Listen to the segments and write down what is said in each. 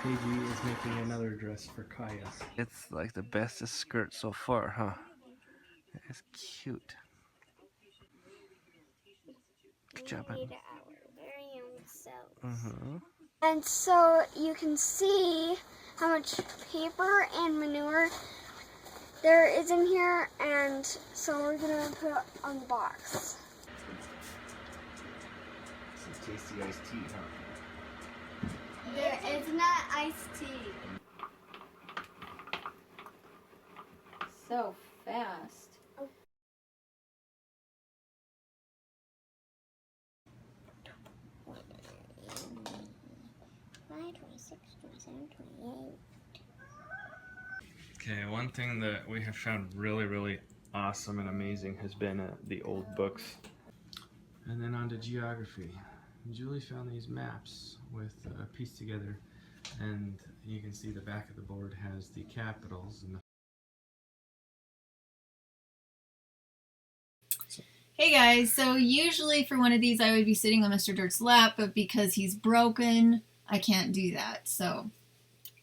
KG is making another dress for Kaya. It's like the bestest skirt so far, huh? It's cute. Good job, We honey. made our very own selves. Mm-hmm. And so you can see how much paper and manure there is in here, and so we're gonna put it on the box. Some tasty iced tea, huh? There is not iced tea. So fast. Oh. 26, 27, 28. Okay, one thing that we have found really awesome and amazing has been the old books. And then on to geography. Julie found these maps with pieced together, and you can see the back of the board has the capitals and the Hey guys, so usually for one of these I would be sitting on Mr. Dirt's lap, but because he's broken, I can't do that. So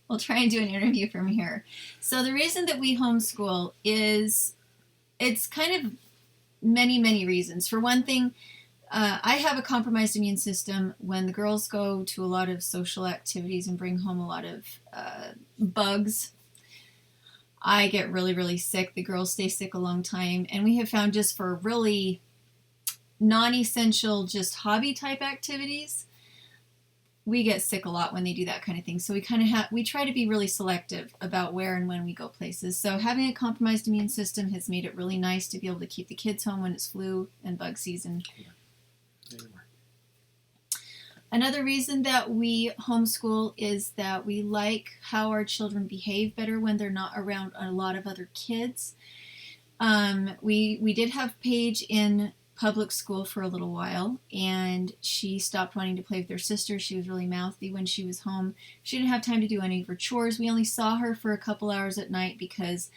we'll try and do an interview from here. So the reason that we homeschool is, it's kind of many reasons. For one thing, I have a compromised immune system. When the girls go to a lot of social activities and bring home a lot of bugs, I get really sick. The girls stay sick a long time. And we have found just for really non-essential, just hobby type activities, we get sick a lot when they do that kind of thing. So we try to be really selective about where and when we go places. So having a compromised immune system has made it really nice to be able to keep the kids home when it's flu and bug season. Another reason that we homeschool is that we like how our children behave better when they're not around a lot of other kids. We did have Paige in public school for a little while, and she stopped wanting to play with her sister. She was really mouthy when she was home. She didn't have time to do any of her chores. We only saw her for a couple hours at night because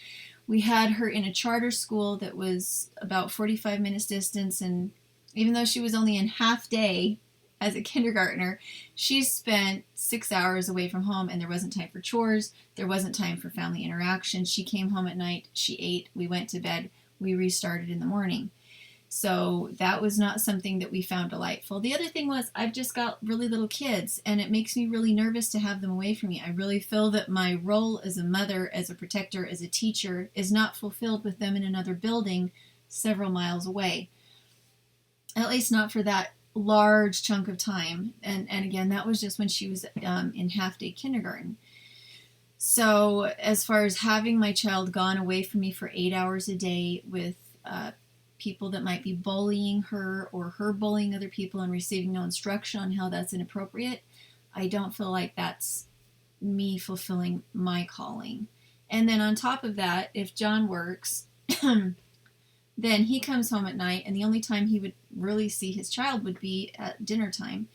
we had her in a charter school that was about 45 minutes distance, and even though she was only in half day as a kindergartner, she spent 6 hours away from home, and there wasn't time for chores. There wasn't time for family interaction. She came home at night, she ate, we went to bed, we restarted in the morning. So that was not something that we found delightful. The other thing was, I've just got really little kids, and it makes me really nervous to have them away from me. I really feel that my role as a mother, as a protector, as a teacher is not fulfilled with them in another building several miles away. At least not for that large chunk of time. And again, that was just when she was in half-day kindergarten. So as far as having my child gone away from me for 8 hours a day with people that might be bullying her or her bullying other people and receiving no instruction on how that's inappropriate, I don't feel like that's me fulfilling my calling. And then on top of that, if John works, then he comes home at night, and the only time he would really see his child would be at dinner time,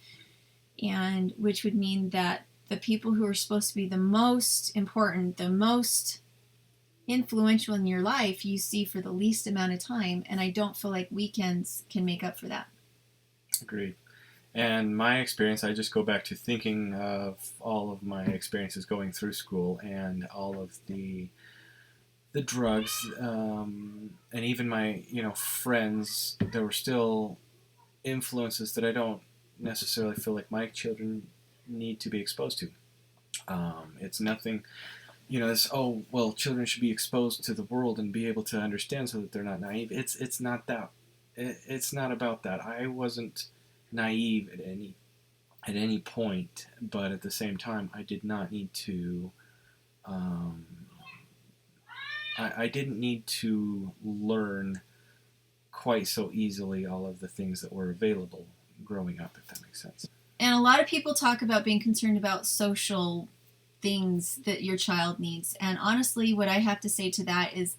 and which would mean that the people who are supposed to be the most important, the most influential in your life, you see for the least amount of time, and I don't feel like weekends can make up for that. Agreed. And my experience, I just go back to thinking of all of my experiences going through school and all of the drugs, and even my friends. There were still influences that I don't necessarily feel like my children need to be exposed to. It's nothing, this, oh well, children should be exposed to the world and be able to understand so that they're not naive. It's not that. It's not about that. I wasn't naive at any point, but at the same time, I did not need to. I didn't need to learn quite so easily all of the things that were available growing up, if that makes sense. And a lot of people talk about being concerned about social things that your child needs. And honestly, what I have to say to that is,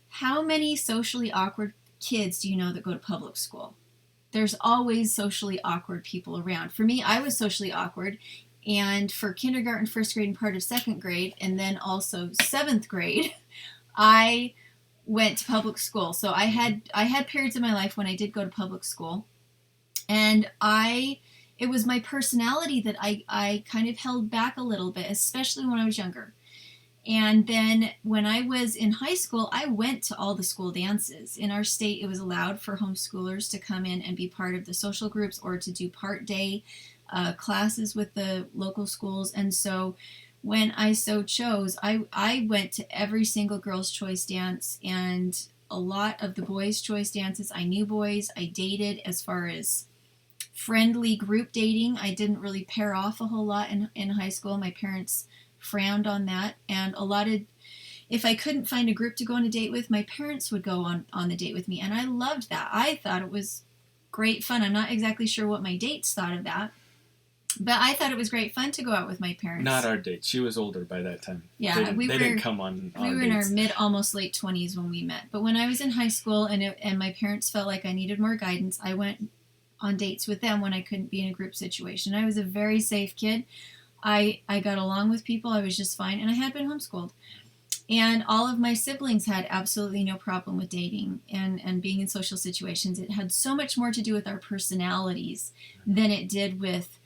how many socially awkward kids do you know that go to public school? There's always socially awkward people around. For me, I was socially awkward. And for kindergarten, first grade, and part of second grade, and then also seventh grade, I went to public school. So I had periods in my life when I did go to public school, and I it was my personality that I kind of held back a little bit, especially when I was younger. And then when I was in high school, I went to all the school dances. In our state, it was allowed for homeschoolers to come in and be part of the social groups or to do part day classes with the local schools. And so when I so chose, I went to every single girls' choice dance and a lot of the boys' choice dances. I knew boys. I dated as far as friendly group dating. I didn't really pair off a whole lot in high school. My parents frowned on that, and if I couldn't find a group to go on a date with, my parents would go on the date with me, and I loved that. I thought it was great fun. I'm not exactly sure what my dates thought of that, but I thought it was great fun to go out with my parents. Not our date. She was older by that time. Yeah, they didn't come on we were dates. in our mid, almost late 20s when we met. But when I was in high school and my parents felt like I needed more guidance, I went on dates with them when I couldn't be in a group situation. I was a very safe kid. I got along with people. I was just fine, and I had been homeschooled. And all of my siblings had absolutely no problem with dating and being in social situations. It had so much more to do with our personalities than it did with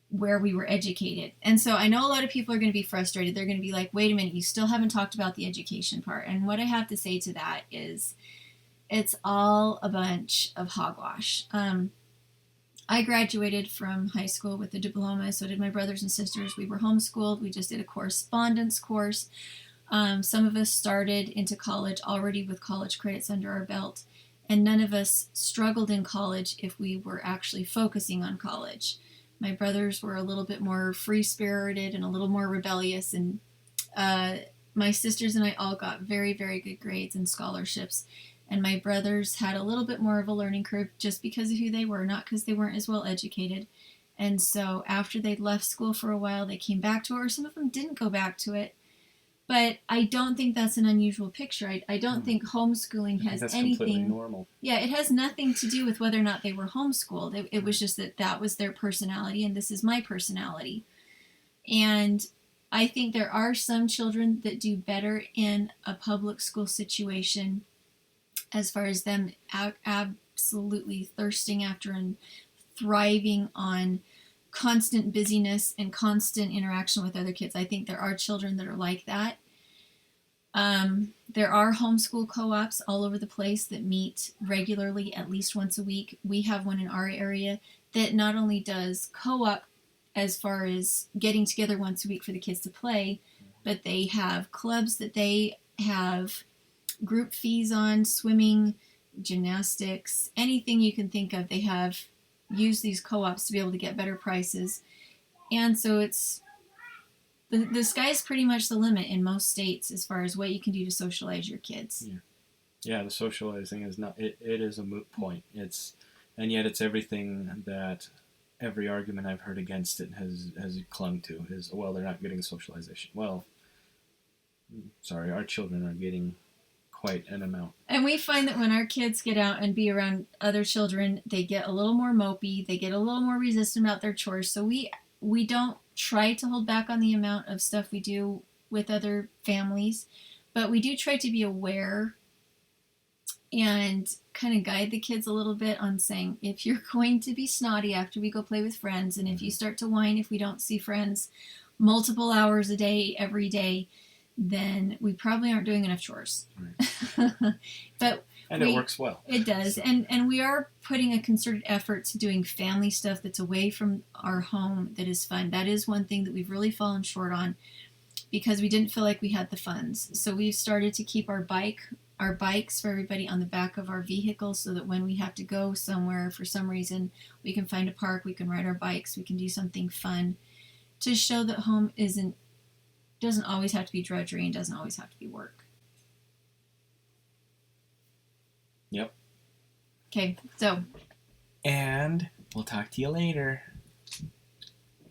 where we were educated. And so I know a lot of people are going to be frustrated. They're going to be like, wait a minute, you still haven't talked about the education part. And what I have to say to that is it's all a bunch of hogwash. I graduated from high school with a diploma, so did my brothers and sisters. We were homeschooled. We just did a correspondence course. Some of us started into college already with college credits under our belt, and none of us struggled in college if we were actually focusing on college. My brothers were a little bit more free-spirited and a little more rebellious, and my sisters and I all got very, very good grades and scholarships. And my brothers had a little bit more of a learning curve just because of who they were, not because they weren't as well educated. And so after they'd left school for a while, they came back to it, or some of them didn't go back to it. But I don't think that's an unusual picture. I don't think homeschooling has that's anything. Completely normal. Yeah, it has nothing to do with whether or not they were homeschooled. It was just that was their personality, and this is my personality. And I think there are some children that do better in a public school situation as far as them absolutely thirsting after and thriving on constant busyness and constant interaction with other kids. I think there are children that are like that. There are homeschool co-ops all over the place that meet regularly at least once a week. We have one in our area that not only does co-op as far as getting together once a week for the kids to play, but they have clubs that they have group fees on, swimming, gymnastics, anything you can think of. They have used these co-ops to be able to get better prices. And so it's the sky's pretty much the limit in most states as far as what you can do to socialize your kids. Yeah, the socializing is not, it is a moot point. And yet it's everything that every argument I've heard against it has clung to is, well, they're not getting socialization. Well, sorry, our children are getting quite an amount. And we find that when our kids get out and be around other children, they get a little more mopey, they get a little more resistant about their chores. So we don't try to hold back on the amount of stuff we do with other families, but we do try to be aware and kind of guide the kids a little bit on saying, if you're going to be snotty after we go play with friends, and if you start to whine if we don't see friends multiple hours a day, every day, then we probably aren't doing enough chores. Right. And it works well. It does. So. And we are putting a concerted effort to doing family stuff that's away from our home that is fun. That is one thing that we've really fallen short on because we didn't feel like we had the funds. So we've started to keep our bikes for everybody on the back of our vehicles so that when we have to go somewhere for some reason, we can find a park, we can ride our bikes, we can do something fun to show that home doesn't always have to be drudgery and doesn't always have to be work. Yep. Okay, so. And we'll talk to you later.